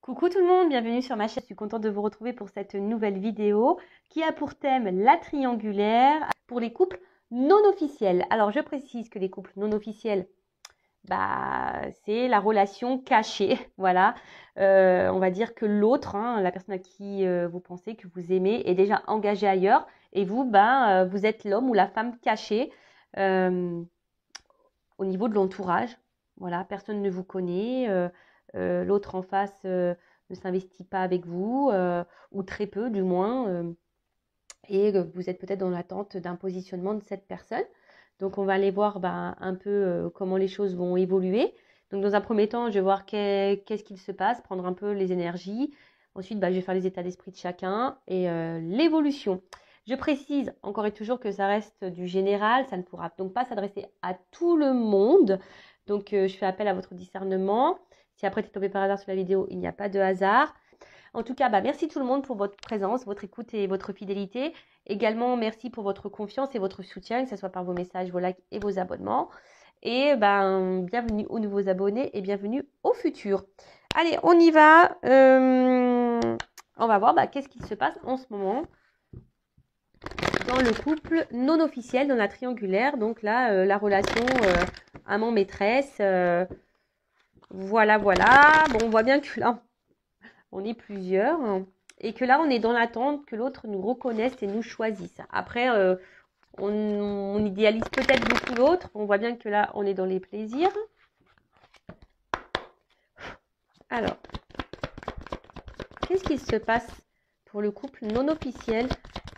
Coucou tout le monde, bienvenue sur ma chaîne. Je suis contente de vous retrouver pour cette nouvelle vidéo qui a pour thème la triangulaire pour les couples non officiels. Alors je précise que les couples non officiels, c'est la relation cachée. Voilà, on va dire que l'autre, la personne à qui vous pensez, que vous aimez, est déjà engagée ailleurs et vous, vous êtes l'homme ou la femme cachée au niveau de l'entourage. Voilà, personne ne vous connaît. L'autre en face ne s'investit pas avec vous, ou très peu du moins, et vous êtes peut-être dans l'attente d'un positionnement de cette personne. Donc on va aller voir un peu comment les choses vont évoluer. Donc dans un premier temps, je vais voir qu'est-ce qu'il se passe, prendre un peu les énergies. Ensuite, je vais faire les états d'esprit de chacun et l'évolution. Je précise encore et toujours que ça reste du général, ça ne pourra donc pas s'adresser à tout le monde. Donc je fais appel à votre discernement. Si après tu es tombé par hasard sur la vidéo, il n'y a pas de hasard. En tout cas, merci tout le monde pour votre présence, votre écoute et votre fidélité. Également, merci pour votre confiance et votre soutien, que ce soit par vos messages, vos likes et vos abonnements. Et bienvenue aux nouveaux abonnés et bienvenue aux futurs. Allez, on y va. On va voir qu'est-ce qui se passe en ce moment dans le couple non officiel, dans la triangulaire. Donc là, la relation amant-maîtresse. Voilà. Bon, on voit bien que là, on est plusieurs. Et que là, on est dans l'attente que l'autre nous reconnaisse et nous choisisse. Après, on idéalise peut-être beaucoup l'autre. On voit bien que là, on est dans les plaisirs. Alors, qu'est-ce qui se passe pour le couple non officiel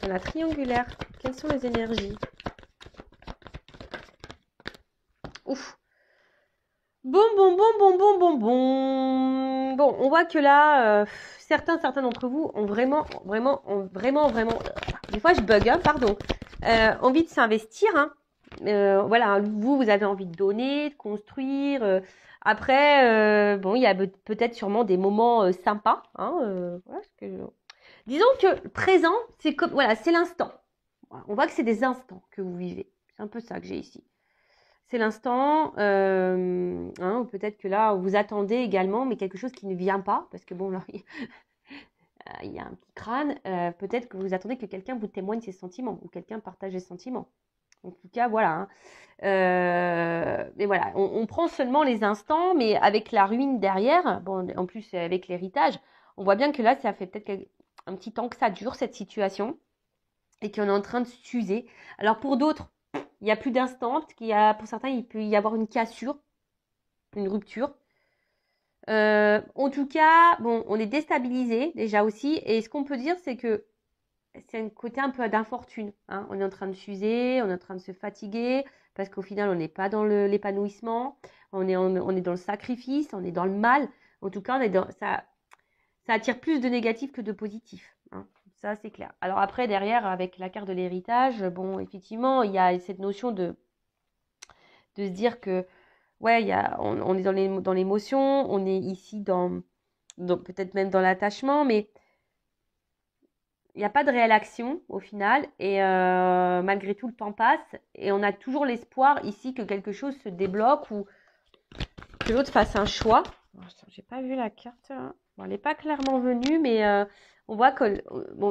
dans la triangulaire? Quelles sont les énergies? Ouf. Bon. Bon, on voit que là, certains d'entre vous ont vraiment, des fois je bug, pardon, envie de s'investir. Voilà, vous avez envie de donner, de construire. Après, il y a peut-être sûrement des moments sympas. Voilà, disons que présent, c'est comme, voilà, c'est l'instant. Voilà, on voit que c'est des instants que vous vivez. C'est un peu ça que j'ai ici. C'est l'instant, peut-être que là, vous attendez également, mais quelque chose qui ne vient pas, parce que bon, là, il y a un petit crâne. Peut-être que vous attendez que quelqu'un vous témoigne ses sentiments, ou quelqu'un partage ses sentiments. En tout cas, voilà. Mais voilà, on prend seulement les instants, mais avec la ruine derrière, bon, en plus avec l'héritage, on voit bien que là, ça fait peut-être un petit temps que ça dure, cette situation, et qu'on est en train de s'user. Alors pour d'autres, il n'y a plus d'instant, pour certains, il peut y avoir une cassure, une rupture. En tout cas, bon, on est déstabilisé déjà aussi. Et ce qu'on peut dire, c'est que c'est un côté un peu d'infortune. On est en train de s'user, on est en train de se fatiguer, parce qu'au final, on n'est pas dans l'épanouissement, on est dans le sacrifice, on est dans le mal. En tout cas, ça attire plus de négatif que de positif. Ça, c'est clair. Alors après, derrière, avec la carte de l'héritage, bon, effectivement, il y a cette notion de se dire que, ouais, on est dans l'émotion, on est ici dans peut-être même dans l'attachement, mais il n'y a pas de réelle action au final. Et malgré tout, le temps passe et on a toujours l'espoir ici que quelque chose se débloque ou que l'autre fasse un choix. J'ai pas vu la carte. Bon, elle n'est pas clairement venue, mais on voit que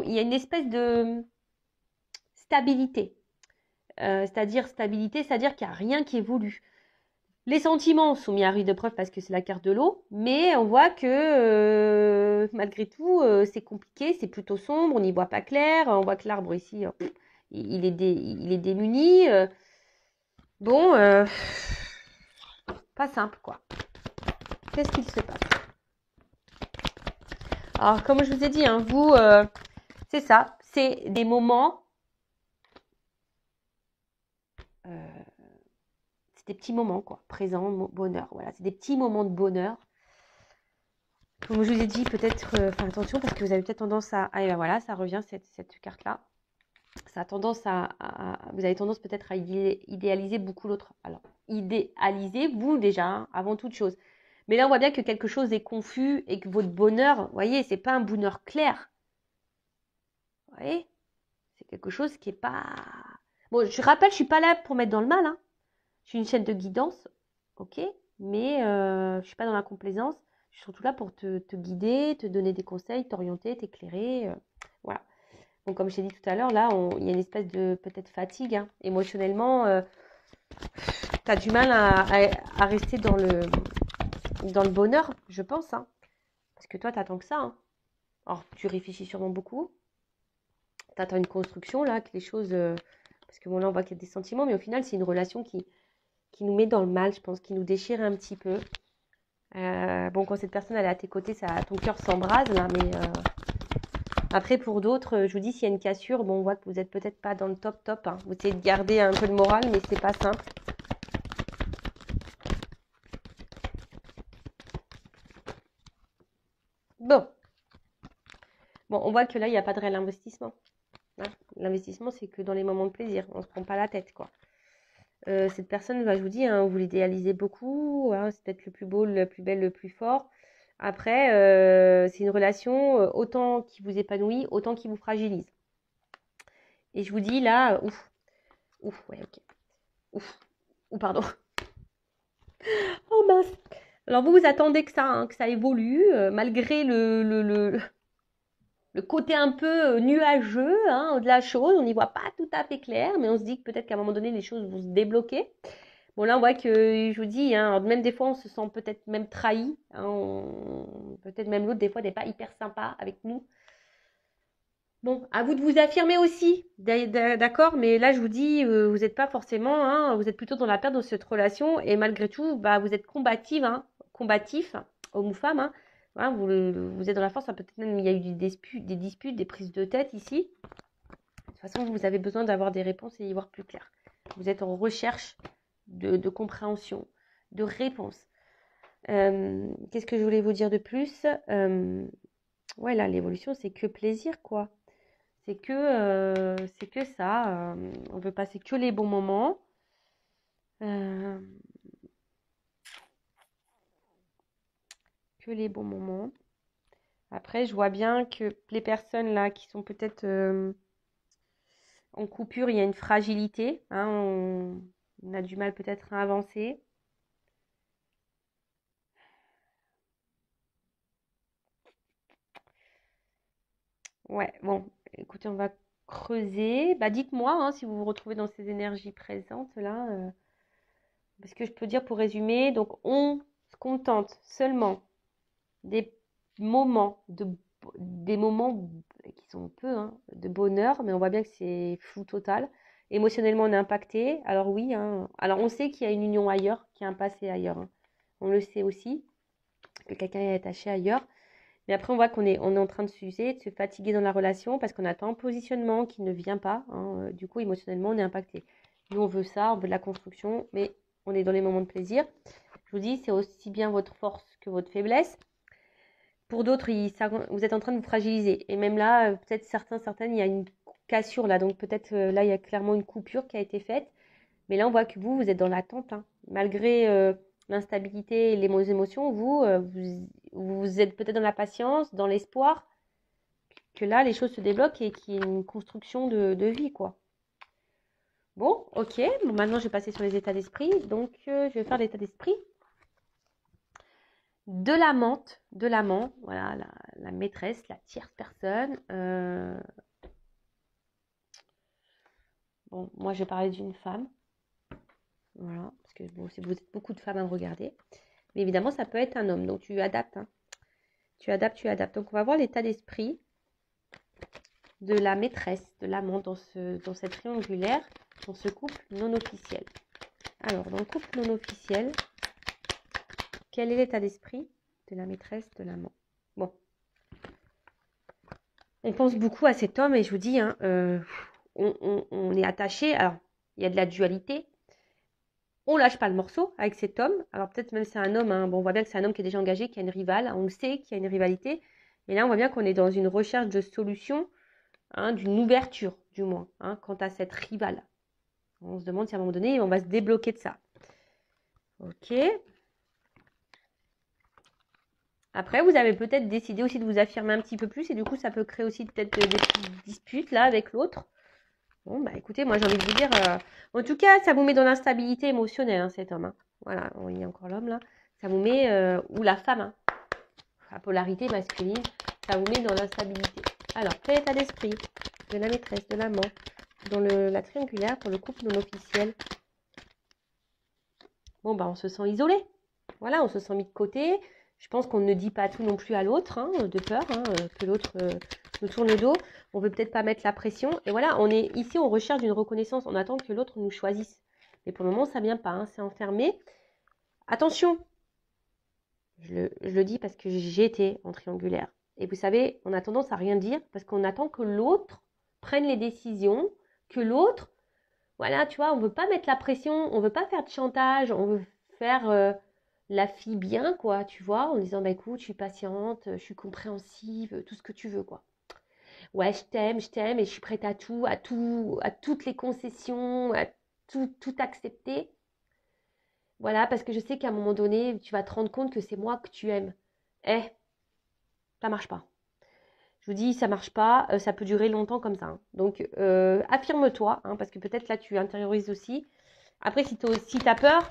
il y a une espèce de stabilité. C'est-à-dire qu'il n'y a rien qui évolue. Les sentiments sont mis à rude épreuve parce que c'est la carte de l'eau, mais on voit que malgré tout, c'est compliqué, c'est plutôt sombre, on n'y voit pas clair. On voit que l'arbre ici, il est démuni. Bon, pas simple quoi. Qu'est-ce qu'il se passe? Alors, comme je vous ai dit, vous, c'est ça, c'est des moments, c'est des petits moments, quoi, présent, bonheur, voilà, c'est des petits moments de bonheur. Comme je vous ai dit, peut-être, attention, parce que vous avez peut-être tendance à, voilà, ça revient, cette carte-là, ça a tendance vous avez tendance peut-être à idéaliser beaucoup l'autre. Alors, idéalisez-vous déjà, avant toute chose. Mais là, on voit bien que quelque chose est confus et que votre bonheur, vous voyez, c'est pas un bonheur clair. Vous voyez, c'est quelque chose qui est pas... Bon, je rappelle, je suis pas là pour mettre dans le mal. Je suis une chaîne de guidance, ok, mais je suis pas dans la complaisance. suis surtout là pour te guider, te donner des conseils, t'orienter, t'éclairer. Voilà. Donc, comme je t'ai dit tout à l'heure, là, il y a une espèce de peut-être fatigue, hein. Émotionnellement, tu as du mal à rester dans le bonheur, je pense, hein. Parce que toi, tu attends que ça, hein. Alors, tu réfléchis sûrement beaucoup. Tu attends une construction, là, que les choses... parce que bon, là, on voit qu'il y a des sentiments, mais au final, c'est une relation qui nous met dans le mal, je pense, qui nous déchire un petit peu. Bon, quand cette personne elle est à tes côtés, ton cœur s'embrase, là, mais après, pour d'autres, je vous dis, s'il y a une cassure, bon, on voit que vous n'êtes peut-être pas dans le top, hein. Vous essayez de garder un peu le moral, mais c'est pas simple. Bon, on voit que là, il n'y a pas de réel investissement, hein. L'investissement, c'est que dans les moments de plaisir, on ne se prend pas la tête, quoi. Cette personne, bah, je vous dis, hein, vous l'idéalisez beaucoup, hein, c'est peut-être le plus beau, le plus belle, le plus fort. Après, c'est une relation autant qui vous épanouit, autant qui vous fragilise. Et je vous dis là, ouais, ok, pardon. Oh mince. Alors vous attendez que ça, hein, que ça évolue, malgré le côté un peu nuageux, hein, de la chose. On n'y voit pas tout à fait clair, mais on se dit que peut-être qu'à un moment donné, les choses vont se débloquer. Bon, là, on voit que, je vous dis, hein, même des fois, on se sent peut-être même trahi, hein, peut-être même l'autre, des fois, n'est pas hyper sympa avec nous. Bon, à vous de vous affirmer aussi, d'accord, mais là, je vous dis, vous n'êtes pas forcément, hein, vous êtes plutôt dans la perte dans cette relation, et malgré tout, bah, vous êtes combatif, homme ou femme, hein, voilà, vous êtes dans la force, hein, peut-être même il y a eu des disputes, des prises de tête ici. De toute façon, vous avez besoin d'avoir des réponses et y voir plus clair. Vous êtes en recherche de compréhension, de réponse. Qu'est-ce que je voulais vous dire de plus? Ouais, là, l'évolution, c'est que plaisir, quoi. C'est que ça. On veut passer que les bons moments. Que les bons moments. Après, je vois bien que les personnes là qui sont peut-être en coupure, il y a une fragilité, hein, on a du mal peut-être à avancer. Ouais, bon, écoutez, on va creuser. Bah, dites-moi, hein, si vous vous retrouvez dans ces énergies présentes là. Parce que je peux dire pour résumer, donc on se contente seulement des moments des moments qui sont peu, hein, de bonheur, mais on voit bien que c'est flou total. Émotionnellement, on est impacté. Alors oui, hein, alors on sait qu'il y a une union ailleurs, qu'il y a un passé ailleurs, hein. On le sait aussi, que quelqu'un est attaché ailleurs. Mais après, on voit on est en train de s'user, de se fatiguer dans la relation parce qu'on attend un positionnement qui ne vient pas, hein. Du coup, émotionnellement, on est impacté. Nous, on veut ça, on veut de la construction, mais on est dans les moments de plaisir. Je vous dis, c'est aussi bien votre force que votre faiblesse. Pour d'autres, vous êtes en train de vous fragiliser. Et même là, peut-être certaines, il y a une cassure là. Donc peut-être là, il y a clairement une coupure qui a été faite. Mais là, on voit que vous êtes dans l'attente, hein. Malgré l'instabilité et les mauvaises émotions, vous êtes peut-être dans la patience, dans l'espoir que là, les choses se débloquent et qu'il y ait une construction de vie, quoi. Bon, ok. Bon, maintenant, je vais passer sur les états d'esprit. Donc, je vais faire l'état d'esprit de l'amant, voilà, la maîtresse, la tierce personne. Bon, moi, je vais parler d'une femme. Voilà, parce que bon, vous êtes beaucoup de femmes à me regarder. Mais évidemment, ça peut être un homme. Donc, tu adaptes, hein. Tu adaptes. Donc, on va voir l'état d'esprit de la maîtresse, de l'amant dans cette triangulaire, dans ce couple non officiel. Alors, dans le couple non officiel, quel est l'état d'esprit de la maîtresse, de l'amant? Bon. On pense beaucoup à cet homme et je vous dis, hein, on est attaché. Alors, il y a de la dualité. On lâche pas le morceau avec cet homme. Alors, peut-être même c'est un homme, hein. Bon, on voit bien que c'est un homme qui est déjà engagé, qui a une rivale. On le sait qu'il y a une rivalité. Mais là, on voit bien qu'on est dans une recherche de solution, hein, d'une ouverture, du moins, hein, quant à cette rivale. On se demande si à un moment donné, on va se débloquer de ça. Ok. Après, vous avez peut-être décidé aussi de vous affirmer un petit peu plus et du coup, ça peut créer aussi peut-être des petites disputes là avec l'autre. Bon, bah écoutez, moi j'ai envie de vous dire, en tout cas, ça vous met dans l'instabilité émotionnelle, hein, cet homme, hein. Voilà, il y a encore l'homme là. Ça vous met, ou la femme, hein. la polarité masculine, ça vous met dans l'instabilité. Alors, quel état d'esprit de la maîtresse, de l'amant, dans la triangulaire pour le couple non officiel? Bon, bah, on se sent isolé. Voilà, on se sent mis de côté. Je pense qu'on ne dit pas tout non plus à l'autre, hein, de peur que l'autre nous tourne le dos. On veut peut-être pas mettre la pression. Et voilà, on est ici, on recherche une reconnaissance. On attend que l'autre nous choisisse. Mais pour le moment, ça vient pas, hein, c'est enfermé. Attention, je le dis parce que j'ai été en triangulaire. Et vous savez, on a tendance à rien dire parce qu'on attend que l'autre prenne les décisions, que l'autre, voilà, tu vois, on veut pas mettre la pression, on veut pas faire de chantage, on veut faire la fille bien, quoi, tu vois, en disant, bah écoute, je suis patiente, je suis compréhensive, tout ce que tu veux, quoi. Ouais, je t'aime et je suis prête à toutes les concessions, à tout accepter. Voilà, parce que je sais qu'à un moment donné, tu vas te rendre compte que c'est moi que tu aimes. Eh, ça marche pas. Je vous dis, ça marche pas, ça peut durer longtemps comme ça, hein. Donc, affirme-toi, hein, parce que peut-être là, tu intériorises aussi. Après, si t'as peur,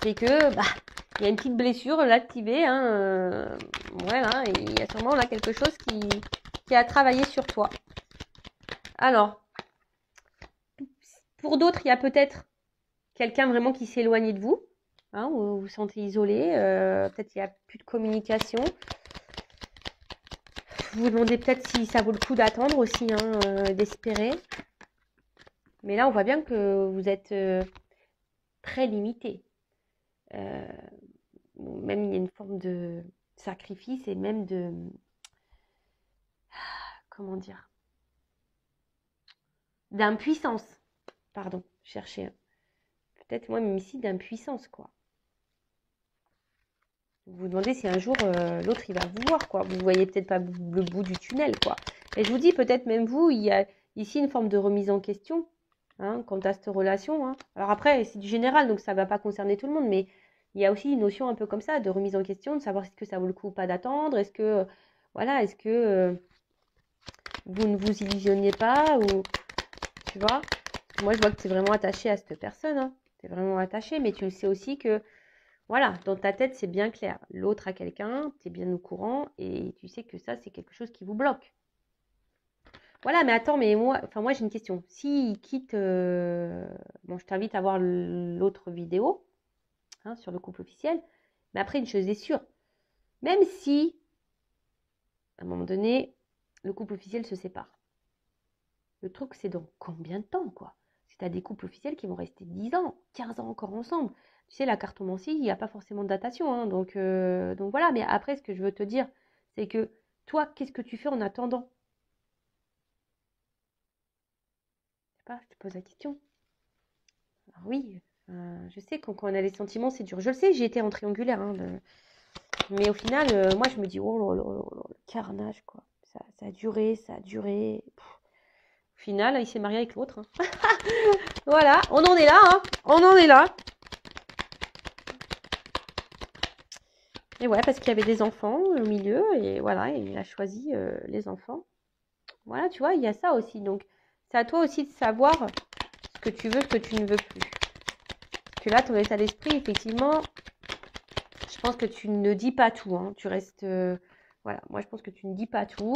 c'est que, bah, il y a une petite blessure là activée, hein, voilà, et il y a sûrement là quelque chose qui a travaillé sur toi. Alors, pour d'autres, il y a peut-être quelqu'un vraiment qui s'est éloigné de vous, hein, où vous vous sentez isolé, peut-être il n'y a plus de communication. Vous vous demandez peut-être si ça vaut le coup d'attendre aussi, hein, d'espérer. Mais là, on voit bien que vous êtes très limité. Même il y a une forme de sacrifice et même de... Comment dire? D'impuissance. Pardon, chercher. Peut-être moi, même ici, d'impuissance, quoi. Vous vous demandez si un jour, l'autre, il va vous voir, quoi. Vous voyez peut-être pas le bout du tunnel, quoi. Et je vous dis, peut-être même vous, il y a ici une forme de remise en question, hein, quant à cette relation, hein. Alors après, c'est du général, donc ça ne va pas concerner tout le monde, mais il y a aussi une notion un peu comme ça, de remise en question, de savoir est-ce que ça vaut le coup ou pas d'attendre, est-ce que, voilà, est-ce que vous ne vous illusionnez pas, ou, tu vois. Moi, je vois que tu es vraiment attaché à cette personne, hein. Tu es vraiment attaché, mais tu le sais aussi que, voilà, dans ta tête, c'est bien clair. L'autre a quelqu'un, tu es bien au courant, et tu sais que ça, c'est quelque chose qui vous bloque. Voilà, mais attends, mais moi j'ai une question. S'il quitte, bon, je t'invite à voir l'autre vidéo, hein, sur le couple officiel. Mais après, une chose est sûre, même si, à un moment donné, le couple officiel se sépare. Le truc, c'est dans combien de temps, quoi? Si tu as des couples officiels qui vont rester 10 ans, 15 ans encore ensemble. Tu sais, la cartomancie, il n'y a pas forcément de datation, hein, donc voilà. Mais après, ce que je veux te dire, c'est que toi, qu'est-ce que tu fais en attendant? Je sais pas, je te pose la question. Alors oui, je sais que quand on a les sentiments, c'est dur. Je le sais, j'ai été en triangulaire, hein, mais au final, moi, je me dis, oh là là là là, le carnage, quoi. Ça a duré, ça a duré. Pff. Au final, il s'est marié avec l'autre, hein. Voilà, on en est là, hein. On en est là. Et ouais, parce qu'il y avait des enfants au milieu, et voilà, il a choisi les enfants. Voilà, tu vois, il y a ça aussi. Donc, c'est à toi aussi de savoir ce que tu veux, ce que tu ne veux plus. Parce que là, ton état d'esprit, effectivement, je pense que tu ne dis pas tout, hein. Tu restes... voilà, moi, je pense que tu ne dis pas tout.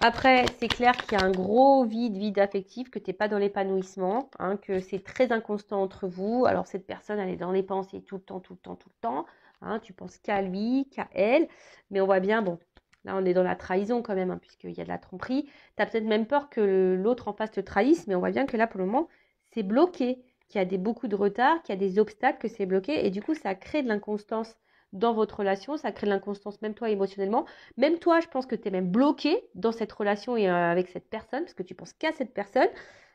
Après, c'est clair qu'il y a un gros vide affectif, que tu n'es pas dans l'épanouissement, hein, que c'est très inconstant entre vous. Alors, cette personne, elle est dans les pensées tout le temps, tout le temps, tout le temps. Hein, tu penses qu'à lui, qu'à elle. Mais on voit bien, bon, là, on est dans la trahison quand même, hein, puisqu'il y a de la tromperie. Tu as peut-être même peur que l'autre en face te trahisse, mais on voit bien que là, pour le moment, c'est bloqué, qu'il y a beaucoup de retard, qu'il y a des obstacles, que c'est bloqué. Et du coup, ça crée de l'inconstance dans votre relation, ça crée de l'inconstance, même toi, émotionnellement. Même toi, je pense que tu es même bloqué dans cette relation et avec cette personne, parce que tu penses qu'à cette personne.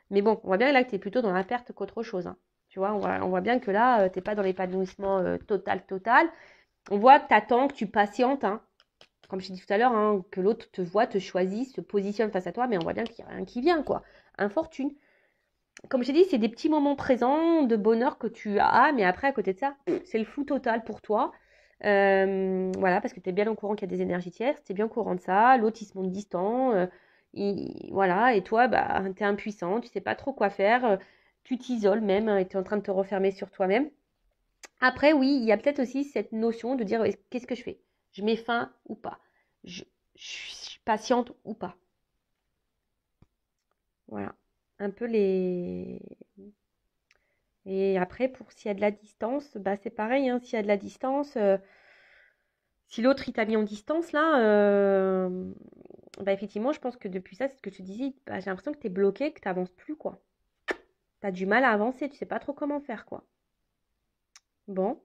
Mais bon, on voit bien là que tu es plutôt dans la perte qu'autre chose, hein. Tu vois, on voit bien que là, tu n'es pas dans l'épanouissement total. On voit que tu attends, que tu patientes, hein. Comme je t'ai dit tout à l'heure, hein, que l'autre te voit, te choisit, se positionne face à toi, mais on voit bien qu'il n'y a rien qui vient, quoi. Infortune. Comme je t'ai dit, c'est des petits moments présents de bonheur que tu as, mais après, à côté de ça, c'est le flou total pour toi. Voilà, parce que tu es bien au courant qu'il y a des énergies tierces, tu es bien au courant de ça, l'autre il se montre distant, voilà, et toi, bah, tu es impuissant, tu sais pas trop quoi faire, tu t'isoles même, hein, et tu es en train de te refermer sur toi-même. Après, oui, il y a peut-être aussi cette notion de dire qu'est-ce que je fais? Je mets fin ou pas. Je suis patiente ou pas. Voilà. Un peu les... Et après, pour s'il y a de la distance, bah c'est pareil, hein, s'il y a de la distance, si l'autre il t'a mis en distance là, bah effectivement, je pense que depuis ça, c'est ce que tu disais, bah, j'ai l'impression que tu es bloqué, que tu n'avances plus, quoi. Tu as du mal à avancer, tu sais pas trop comment faire, quoi. Bon.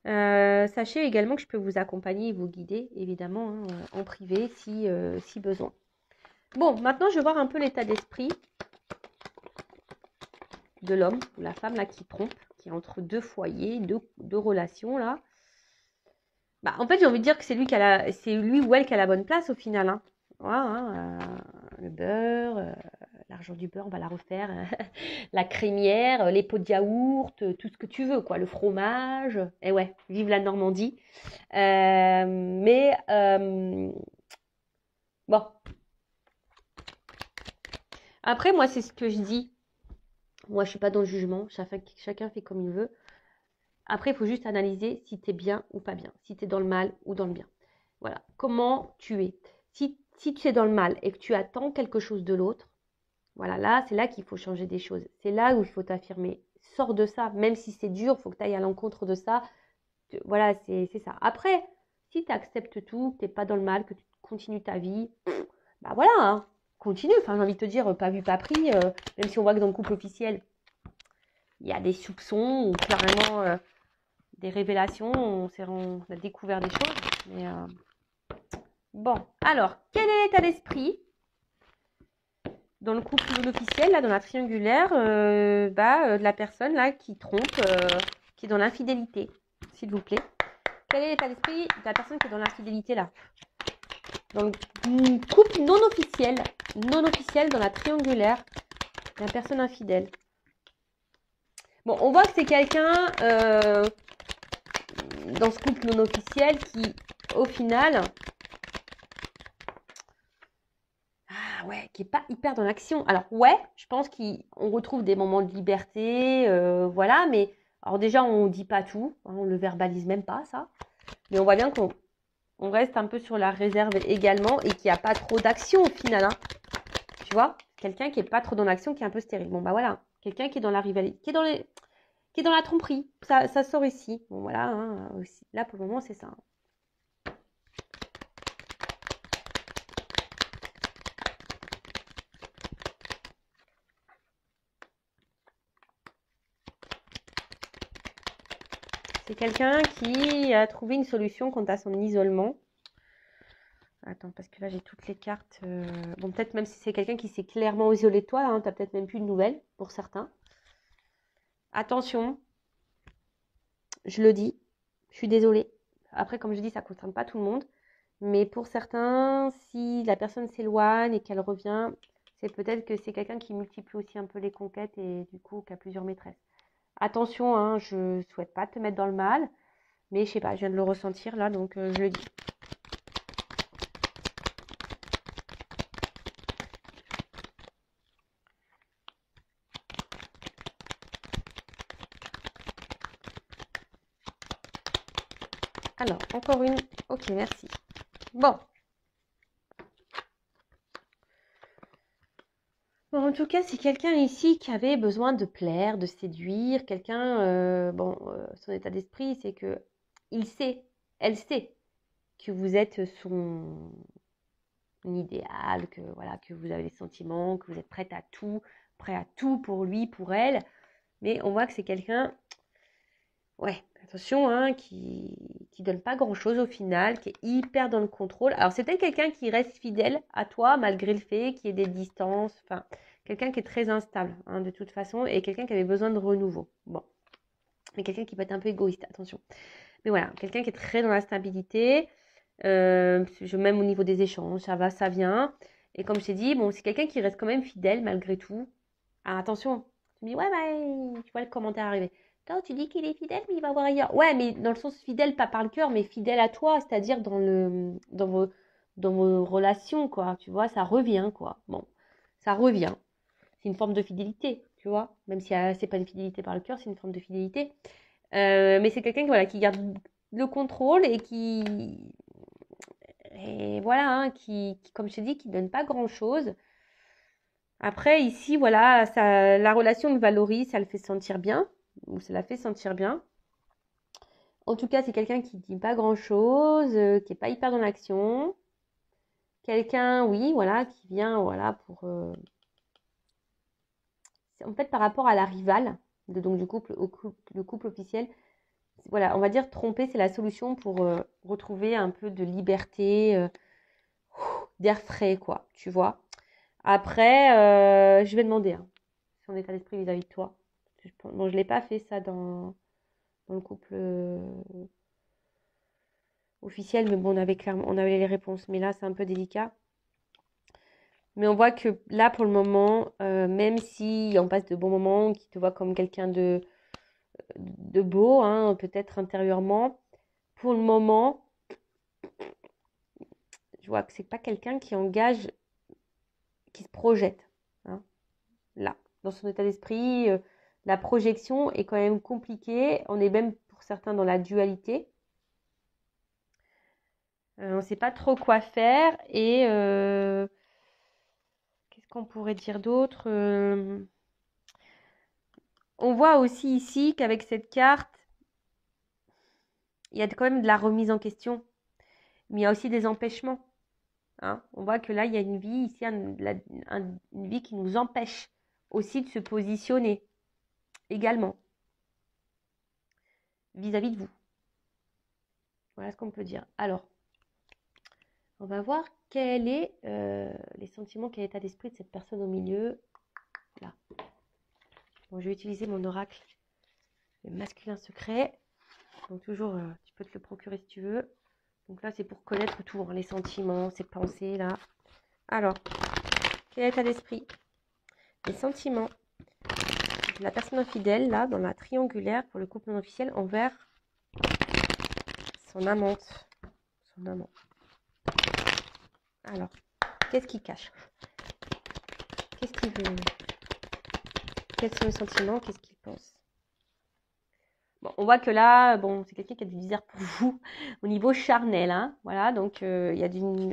Sachez également que je peux vous accompagner et vous guider, évidemment, hein, en privé, si besoin. Bon, maintenant, je vais voir un peu l'état d'esprit de l'homme ou la femme là qui trompe, qui est entre deux foyers, deux relations là. Bah, en fait, j'ai envie de dire que c'est c'est lui ou elle qui a la bonne place au final. Hein. Voilà, hein, le beurre, l'argent du beurre, on va la refaire. La crémière, les pots de yaourt, tout ce que tu veux, quoi. Le fromage. Et ouais, vive la Normandie. Bon. Après, moi, c'est ce que je dis. Moi, je suis pas dans le jugement. Chacun fait comme il veut. Après, il faut juste analyser si tu es bien ou pas bien. Si tu es dans le mal ou dans le bien. Voilà. Comment tu es. Si tu es dans le mal et que tu attends quelque chose de l'autre, voilà, là, c'est là qu'il faut changer des choses. C'est là où il faut t'affirmer. Sors de ça. Même si c'est dur, il faut que tu ailles à l'encontre de ça. Voilà, c'est ça. Après, si tu acceptes tout, que tu n'es pas dans le mal, que tu continues ta vie, bah voilà, hein, continue. Enfin, j'ai envie de te dire, pas vu, pas pris. Même si on voit que dans le couple officiel, il y a des soupçons ou carrément des révélations. On a découvert des choses. Mais bon, alors, quel est l'état d'esprit dans le couple non officiel, là, dans la triangulaire, de la personne là qui trompe, qui est dans l'infidélité, s'il vous plaît. Quel est l'état d'esprit de la personne qui est dans l'infidélité là? Dans le couple non officiel dans la triangulaire, la personne infidèle. Bon, on voit que c'est quelqu'un dans ce couple non officiel qui, au final, qui est pas hyper dans l'action. Alors ouais, je pense qu'on retrouve des moments de liberté, voilà, mais alors déjà on dit pas tout, hein, on le verbalise même pas ça, mais on voit bien qu'on reste un peu sur la réserve également et qu'il n'y a pas trop d'action au final, hein. Tu vois, quelqu'un qui est pas trop dans l'action, qui est un peu stérile. Bon bah voilà, quelqu'un qui est dans la rivalité, qui est dans la tromperie, ça sort ici. Bon voilà, hein, aussi. Là pour le moment c'est ça. C'est quelqu'un qui a trouvé une solution quant à son isolement. Attends, parce que là, j'ai toutes les cartes. Bon, peut-être même si c'est quelqu'un qui s'est clairement isolé de toi, hein, tu n'as peut-être même plus de nouvelles pour certains. Attention, je le dis, je suis désolée. Après, comme je dis, ça ne concerne pas tout le monde. Mais pour certains, si la personne s'éloigne et qu'elle revient, c'est peut-être que c'est quelqu'un qui multiplie aussi un peu les conquêtes et du coup qui a plusieurs maîtresses. Attention, hein, je ne souhaite pas te mettre dans le mal, mais je sais pas, je viens de le ressentir là, donc je le dis. Alors, encore une. Ok, merci. Bon. Bon, en tout cas, c'est quelqu'un ici qui avait besoin de plaire, de séduire. Quelqu'un, son état d'esprit, c'est que elle sait que vous êtes son idéal, que voilà, que vous avez des sentiments, que vous êtes prêt à tout pour lui, pour elle. Mais on voit que c'est quelqu'un, ouais, attention, hein, qui donne pas grand-chose au final, qui est hyper dans le contrôle. Alors, c'est peut-être quelqu'un qui reste fidèle à toi, malgré le fait qu'il y ait des distances, enfin, quelqu'un qui est très instable, hein, de toute façon, et quelqu'un qui avait besoin de renouveau. Bon, mais quelqu'un qui peut être un peu égoïste, attention. Mais voilà, quelqu'un qui est très dans la stabilité, même au niveau des échanges, ça va, ça vient. Et comme je t'ai dit, bon, c'est quelqu'un qui reste quand même fidèle malgré tout. Alors, attention, tu me dis, ouais, bah, tu vois le commentaire arriver. Toi, tu dis qu'il est fidèle, mais il va voir ailleurs. Ouais, mais dans le sens fidèle, pas par le cœur, mais fidèle à toi, c'est-à-dire dans vos relations, quoi. Tu vois, ça revient, quoi. Bon, ça revient. C'est une forme de fidélité, tu vois. Même si c'est pas une fidélité par le cœur, c'est une forme de fidélité. Mais c'est quelqu'un voilà, qui garde le contrôle et qui voilà, hein, comme je t'ai dit, qui donne pas grand-chose. Après, ici, voilà, ça, la relation le valorise, ça le fait sentir bien, ou ça la fait sentir bien. En tout cas, c'est quelqu'un qui dit pas grand-chose, qui est pas hyper dans l'action. Quelqu'un, oui, voilà, qui vient, voilà, en fait, par rapport à la rivale, donc du couple, le couple officiel, voilà, on va dire tromper, c'est la solution pour retrouver un peu de liberté, d'air frais, quoi, tu vois. Après, je vais demander son état d'esprit vis-à-vis de toi. Bon, je l'ai pas fait ça dans le couple officiel, mais bon, on avait les réponses. Mais là, c'est un peu délicat. Mais on voit que là, pour le moment, même si on passe de bons moments, qu'il te voit comme quelqu'un de beau, hein, peut-être intérieurement, pour le moment, je vois que c'est pas quelqu'un qui engage, qui se projette. Hein, là, dans son état d'esprit, la projection est quand même compliquée. On est même pour certains dans la dualité. On ne sait pas trop quoi faire. Et qu'est-ce qu'on pourrait dire d'autre? On voit aussi ici qu'avec cette carte, il y a quand même de la remise en question. Mais il y a aussi des empêchements. Hein. On voit que là, il y a une vie ici, une vie qui nous empêche aussi de se positionner également vis-à-vis de vous. Voilà ce qu'on peut dire. Alors, on va voir quel est les sentiments, quel est l'état d'esprit de cette personne au milieu. Là. Bon, je vais utiliser mon oracle, le masculin secret. Donc toujours, tu peux te le procurer si tu veux. Donc là, c'est pour connaître tout, hein, les sentiments, ses pensées, là. Alors, quel est l'état d'esprit? Les sentiments de la personne infidèle, là, dans la triangulaire, pour le couple non officiel, envers son amante. Son amant. Alors, qu'est-ce qu'il cache? Qu'est-ce qu'il veut? Quels sont les sentiments? Qu'est-ce qu'il pense? Bon, on voit que là, bon, c'est quelqu'un qui a du désir pour vous au niveau charnel. Hein, voilà, donc il y a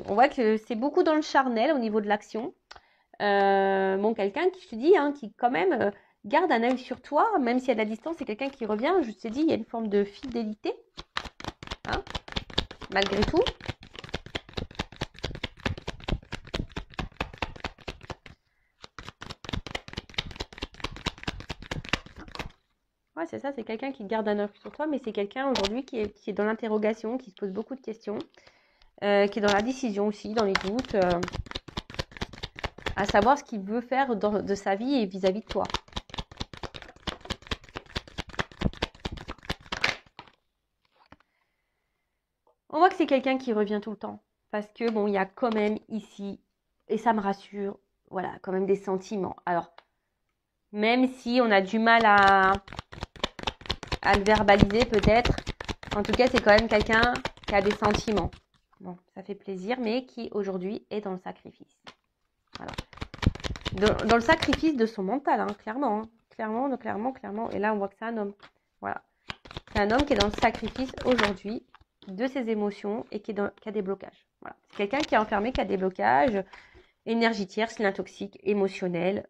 on voit que c'est beaucoup dans le charnel au niveau de l'action. Bon, quelqu'un qui, je te dis, hein, qui quand même garde un œil sur toi, même s'il y a de la distance, c'est quelqu'un qui revient. Je te dis, il y a une forme de fidélité, hein, malgré tout. Ouais, c'est ça, c'est quelqu'un qui garde un œil sur toi, mais c'est quelqu'un aujourd'hui qui est dans l'interrogation, qui se pose beaucoup de questions, qui est dans la décision aussi, dans les doutes, à savoir ce qu'il veut faire de sa vie et vis-à-vis de toi. On voit que c'est quelqu'un qui revient tout le temps, parce que bon, il y a quand même ici, et ça me rassure, voilà, quand même des sentiments. Alors, même si on a du mal à le verbaliser peut-être, en tout cas, c'est quand même quelqu'un qui a des sentiments. Bon, ça fait plaisir, mais qui aujourd'hui est dans le sacrifice. Voilà. Dans le sacrifice de son mental, hein, clairement. Hein. Clairement. Et là, on voit que c'est un homme. Voilà. C'est un homme qui est dans le sacrifice aujourd'hui de ses émotions et qui a des blocages. Voilà. C'est quelqu'un qui est enfermé, qui a des blocages, énergie tierce, lien toxique, émotionnel,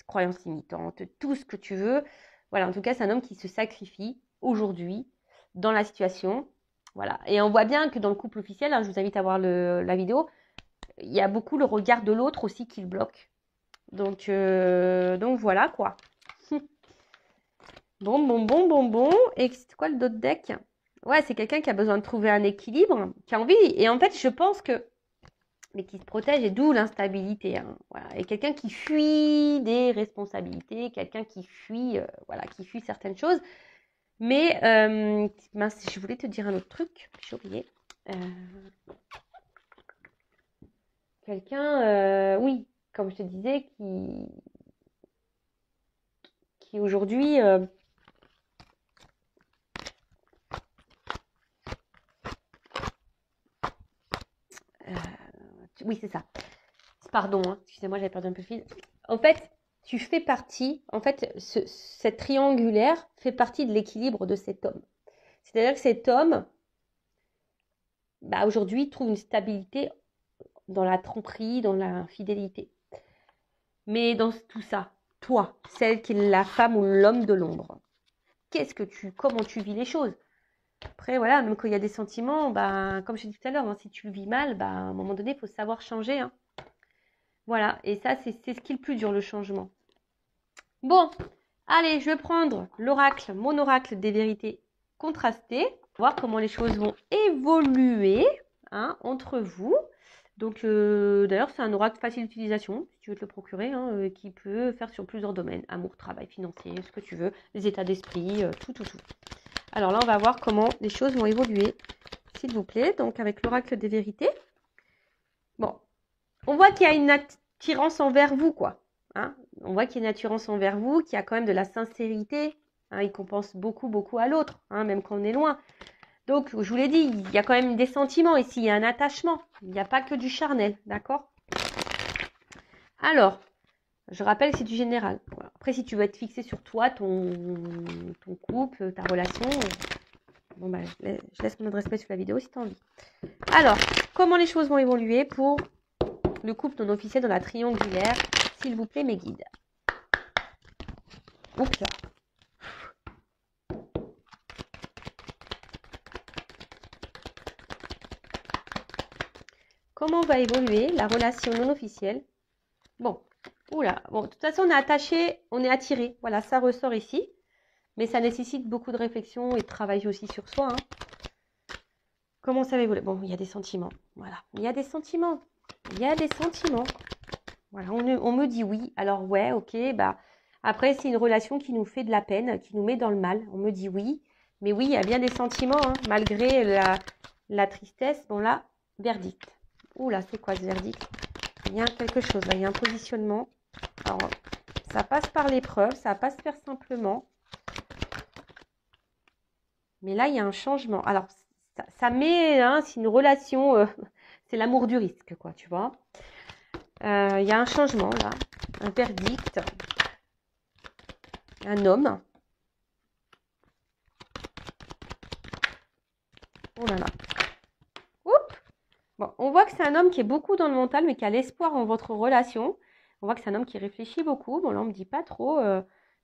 croyances limitantes, tout ce que tu veux. Voilà, en tout cas, c'est un homme qui se sacrifie aujourd'hui dans la situation. Voilà. Et on voit bien que dans le couple officiel, hein, je vous invite à voir la vidéo, il y a beaucoup le regard de l'autre aussi qui le bloque. Donc voilà quoi. Bon. Et c'est quoi le d'autre deck? Ouais, c'est quelqu'un qui a besoin de trouver un équilibre, qui a envie. Et en fait, je pense que. Mais qui se protège, et d'où l'instabilité. Hein, voilà. Et quelqu'un qui fuit des responsabilités, quelqu'un qui fuit, voilà, qui fuit certaines choses. Mais mince, je voulais te dire un autre truc, j'ai oublié. Quelqu'un, oui, comme je te disais, qui aujourd'hui oui, c'est ça. Pardon, hein, excusez-moi, j'avais perdu un peu le fil. En fait, tu fais partie, en fait, cette triangulaire fait partie de l'équilibre de cet homme. C'est-à-dire que cet homme, bah, aujourd'hui, trouve une stabilité dans la tromperie, dans l'infidélité. Mais dans tout ça, toi, celle qui est la femme ou l'homme de l'ombre, comment tu vis les choses? Après, voilà, même quand il y a des sentiments, bah, comme je t'ai dit tout à l'heure, hein, si tu le vis mal, bah, à un moment donné, il faut savoir changer. Hein. Voilà, et ça, c'est ce qui est le plus dur, le changement. Bon, allez, je vais prendre l'oracle, mon oracle des vérités contrastées, voir comment les choses vont évoluer hein, entre vous. Donc, d'ailleurs, c'est un oracle facile d'utilisation, si tu veux te le procurer, hein, qui peut faire sur plusieurs domaines. Amour, travail, financier, ce que tu veux, les états d'esprit, tout. Alors là, on va voir comment les choses vont évoluer, s'il vous plaît. Donc, avec l'oracle des vérités. Bon, on voit qu'il y a une attirance envers vous, quoi. Hein, on voit qu'il y a une attirance envers vous, qu'il y a quand même de la sincérité, hein, et qu'on pense beaucoup à l'autre, hein, même quand on est loin. Donc, je vous l'ai dit, il y a quand même des sentiments ici, il y a un attachement. Il n'y a pas que du charnel, d'accord? Alors, je rappelle que c'est du général. Voilà. Après, si tu veux être fixé sur toi, ton couple, ta relation, bon, bah, je laisse mon adresse mail sur la vidéo si tu as envie. Alors, comment les choses vont évoluer pour le couple non officiel dans la triangulaire? S'il vous plaît, mes guides. Oups là. Comment va évoluer la relation non officielle? Bon, oula, bon, de toute façon, on est attaché, on est attiré. Voilà, ça ressort ici. Mais ça nécessite beaucoup de réflexion et de travail aussi sur soi. Hein. Comment ça va évoluer? Bon, il y a des sentiments. Voilà, il y a des sentiments. Il y a des sentiments. Voilà, on me dit oui. Alors, ouais, ok, bah... Après, c'est une relation qui nous fait de la peine, qui nous met dans le mal. On me dit oui. Mais oui, il y a bien des sentiments, hein, malgré la tristesse. Bon, là, verdict. Oula, c'est quoi ce verdict? Il y a quelque chose, là, il y a un positionnement. Alors, ça passe par l'épreuve, ça va pas se faire simplement. Mais là, il y a un changement. Alors, ça met, hein, c'est une relation, c'est l'amour du risque, quoi, tu vois. Il y a un changement, là, un verdict. Un homme. Oh là là. Oups. Bon, on voit que c'est un homme qui est beaucoup dans le mental, mais qui a l'espoir en votre relation. On voit que c'est un homme qui réfléchit beaucoup. Bon, là, on ne me dit pas trop.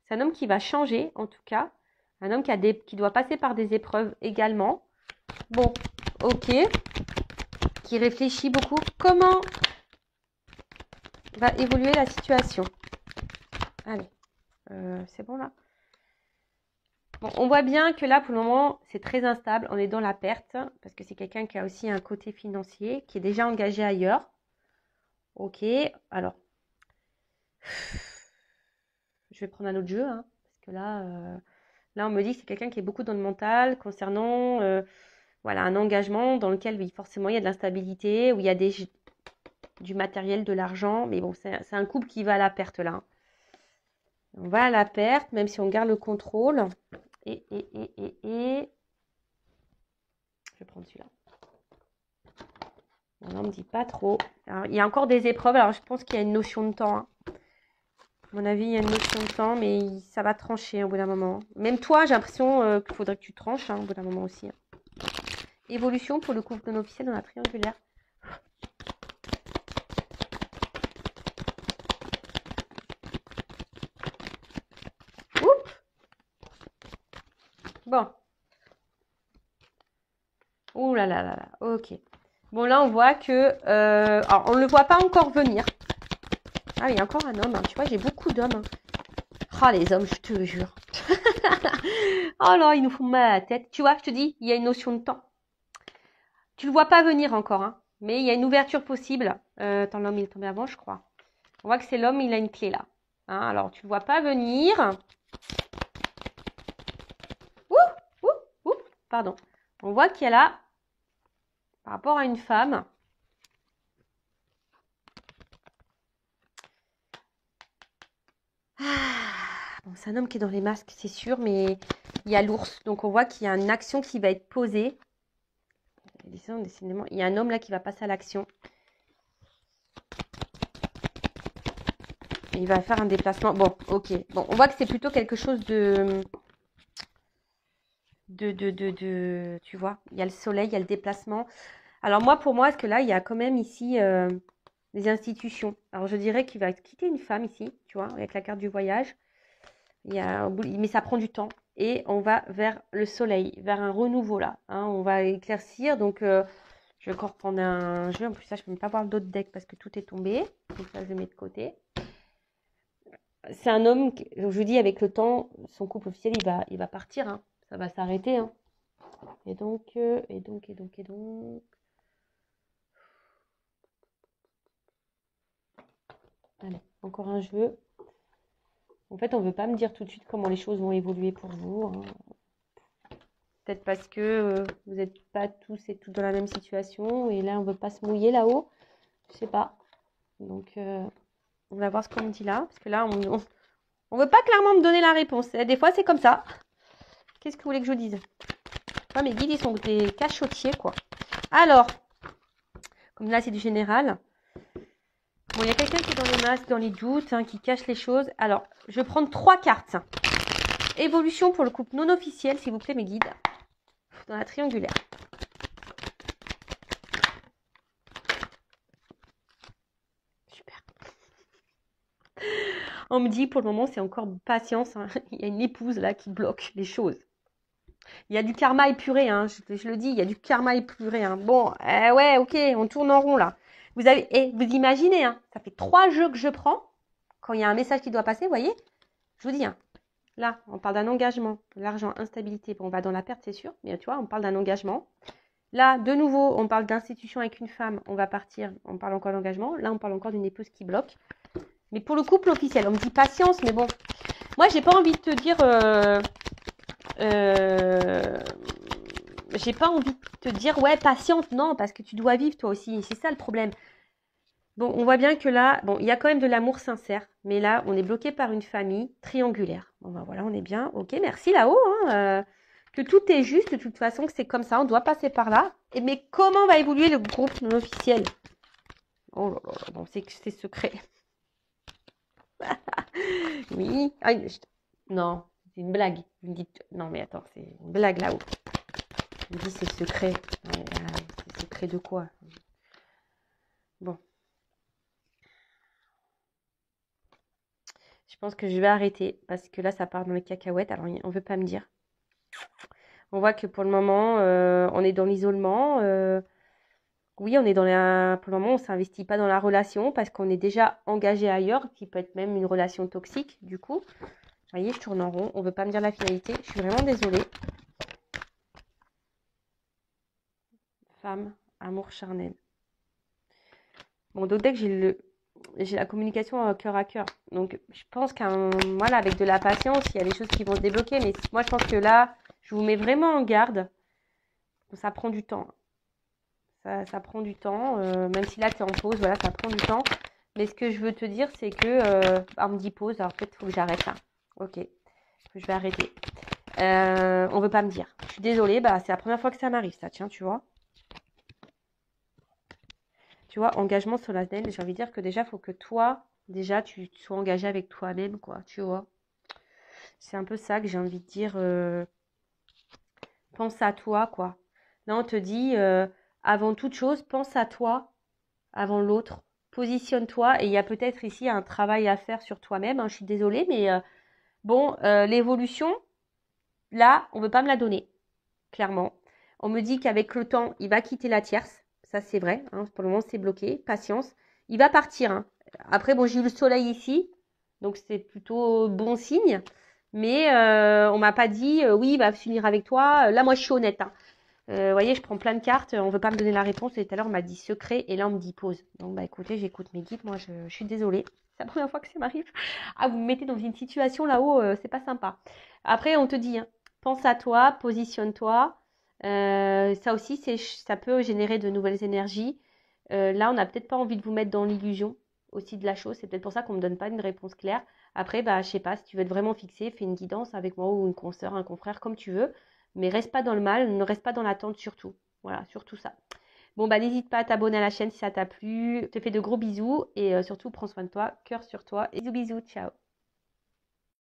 C'est un homme qui va changer, en tout cas. Un homme qui doit passer par des épreuves également. Bon, ok. Qui réfléchit beaucoup. Comment va évoluer la situation? Allez, c'est bon là? Bon, on voit bien que là, pour le moment, c'est très instable. On est dans la perte parce que c'est quelqu'un qui a aussi un côté financier, qui est déjà engagé ailleurs. Ok, alors, je vais prendre un autre jeu, hein, parce que là, on me dit que c'est quelqu'un qui est beaucoup dans le mental concernant voilà, un engagement dans lequel, oui, forcément, il y a de l'instabilité, où il y a du matériel, de l'argent. Mais bon, c'est un couple qui va à la perte là. On va à la perte, même si on garde le contrôle. Et je vais prendre celui-là. Bon, là, on ne me dit pas trop. Alors, il y a encore des épreuves. Alors, je pense qu'il y a une notion de temps. Hein. À mon avis, il y a une notion de temps, mais ça va trancher au bout d'un moment. Même toi, j'ai l'impression qu'il faudrait que tu tranches hein, au bout d'un moment aussi. Hein. Évolution pour le couple non officiel dans la triangulaire. Oups. Bon. Ouh là là là là. Ok. Bon, là, on voit que... alors, on ne le voit pas encore venir. Ah, il y a encore un homme. Hein. Tu vois, j'ai beaucoup d'hommes. Hein. Oh, les hommes, je te jure. Oh là, ils nous font mal à la tête. Tu vois, je te dis, il y a une notion de temps. Tu le vois pas venir encore, hein. Mais il y a une ouverture possible. Attends, l'homme, il est tombé avant, je crois. On voit que c'est l'homme, il a une clé là. Hein, alors, tu le vois pas venir. Ouh, pardon. On voit qu'il y a là, par rapport à une femme, bon, c'est un homme qui est dans les masques, c'est sûr, mais il y a l'ours. Donc, on voit qu'il y a une action qui va être posée. Décidément, il y a un homme là qui va passer à l'action. Il va faire un déplacement. Bon, ok. Bon, on voit que c'est plutôt quelque chose de... Tu vois, il y a le soleil, il y a le déplacement. Alors moi, pour moi, parce que là, il y a quand même ici des institutions. Alors je dirais qu'il va quitter une femme ici, tu vois, avec la carte du voyage. Mais ça prend du temps. Et on va vers le soleil, vers un renouveau là. Hein, on va éclaircir. Donc je vais encore prendre un jeu. En plus, ça, je ne peux même pas voir d'autres decks parce que tout est tombé. Donc ça, je le mets de côté. C'est un homme, je vous dis, avec le temps, son couple officiel, il va partir. Hein. Ça va s'arrêter. Hein. Et donc. Allez, encore un jeu. En fait, on ne veut pas me dire tout de suite comment les choses vont évoluer pour vous. Hein. Peut-être parce que vous n'êtes pas tous et toutes dans la même situation. Et là, on ne veut pas se mouiller là-haut. Je sais pas. Donc, on va voir ce qu'on me dit là. Parce que là, on veut pas clairement me donner la réponse. Et des fois, c'est comme ça. Qu'est-ce que vous voulez que je vous dise? Moi, mes guides, ils sont des cachotiers, quoi. Alors, comme là, c'est du général. Bon, il y a quelqu'un qui est dans les masques, dans les doutes, hein, qui cache les choses. Alors, je vais prendre 3 cartes. Évolution pour le couple non officiel, s'il vous plaît, mes guides. Dans la triangulaire. Super. On me dit, pour le moment, c'est encore patience. Hein. Il y a une épouse, là, qui bloque les choses. Il y a du karma épuré, hein. Je le dis, il y a du karma épuré. Hein. Bon, ouais, ok, on tourne en rond, là. Vous imaginez, hein, ça fait 3 jeux que je prends. Quand il y a un message qui doit passer, vous voyez, je vous dis, hein, là, on parle d'un engagement, l'argent, instabilité. Bon, on va dans la perte, c'est sûr, mais tu vois, on parle d'un engagement. Là, de nouveau, on parle d'institution avec une femme, on va partir, on parle encore d'engagement. Là, on parle encore d'une épouse qui bloque. Mais pour le couple officiel, on me dit patience, mais bon, moi, j'ai pas envie de te dire... j'ai pas envie de te dire, ouais, patiente, non, parce que tu dois vivre toi aussi. C'est ça le problème. Bon, on voit bien que là, bon, il y a quand même de l'amour sincère, mais là, on est bloqué par une famille triangulaire. Bon, ben voilà, on est bien. Ok, merci là-haut. Hein, que tout est juste, de toute façon, que c'est comme ça, on doit passer par là. Mais comment va évoluer le groupe non officiel? Oh là là, bon, c'est secret. Oui. Ah, non, c'est une blague. Vous me dites, non, mais attends, c'est une blague là-haut. Je me dis, c'est secret. C'est secret de quoi? Bon. Je pense que je vais arrêter parce que là, ça part dans les cacahuètes. Alors, on ne veut pas me dire. On voit que pour le moment, on est dans l'isolement. Oui, on est pour le moment, on ne s'investit pas dans la relation parce qu'on est déjà engagé ailleurs, qui peut être même une relation toxique, du coup. Vous voyez, je tourne en rond. On ne veut pas me dire la finalité. Je suis vraiment désolée. Femme, amour charnel. Bon, donc dès que j'ai la communication cœur à cœur. Donc, je pense voilà, avec de la patience, il y a des choses qui vont se débloquer. Mais moi, je pense que là, je vous mets vraiment en garde. Ça prend du temps. Ça prend du temps. Même si là, tu es en pause, voilà, ça prend du temps. Mais ce que je veux te dire, c'est que... on me dit pause, alors peut-être il faut que j'arrête là. Ok, je vais arrêter. On veut pas me dire. Je suis désolée, bah, c'est la première fois que ça m'arrive, ça. Tiens, tu vois. Tu vois, engagement solennel, j'ai envie de dire que déjà, il faut que toi, déjà, tu sois engagé avec toi-même, quoi, tu vois. C'est un peu ça que j'ai envie de dire. Pense à toi, quoi. Là, on te dit, avant toute chose, pense à toi, avant l'autre. Positionne-toi. Et il y a peut-être ici un travail à faire sur toi-même. Hein, je suis désolée, mais bon, l'évolution, là, on ne veut pas me la donner, clairement. On me dit qu'avec le temps, il va quitter la tierce. Ça, c'est vrai. Hein, pour le moment, c'est bloqué. Patience. Il va partir. Hein. Après, bon, j'ai eu le soleil ici. Donc, c'est plutôt bon signe. Mais on m'a pas dit, oui, il va finir avec toi. Là, moi, je suis honnête. Hein. Vous voyez, je prends plein de cartes. On ne veut pas me donner la réponse. Et tout à l'heure, on m'a dit secret. Et là, on me dit pause. Donc, bah, écoutez, j'écoute mes guides. Moi, je suis désolée. C'est la première fois que ça m'arrive. Ah, vous me mettez dans une situation là-haut, c'est pas sympa. Après, on te dit, hein, pense à toi, positionne-toi. Ça aussi, ça peut générer de nouvelles énergies. Là, on n'a peut-être pas envie de vous mettre dans l'illusion aussi de la chose. C'est peut-être pour ça qu'on ne me donne pas une réponse claire. Après, bah, je sais pas, si tu veux être vraiment fixé, fais une guidance avec moi ou une consoeur, un confrère, comme tu veux. Mais reste pas dans le mal, ne reste pas dans l'attente surtout. Voilà, surtout ça. Bon, bah, n'hésite pas à t'abonner à la chaîne si ça t'a plu. Je te fais de gros bisous et surtout, prends soin de toi, cœur sur toi. Et bisous, bisous, ciao.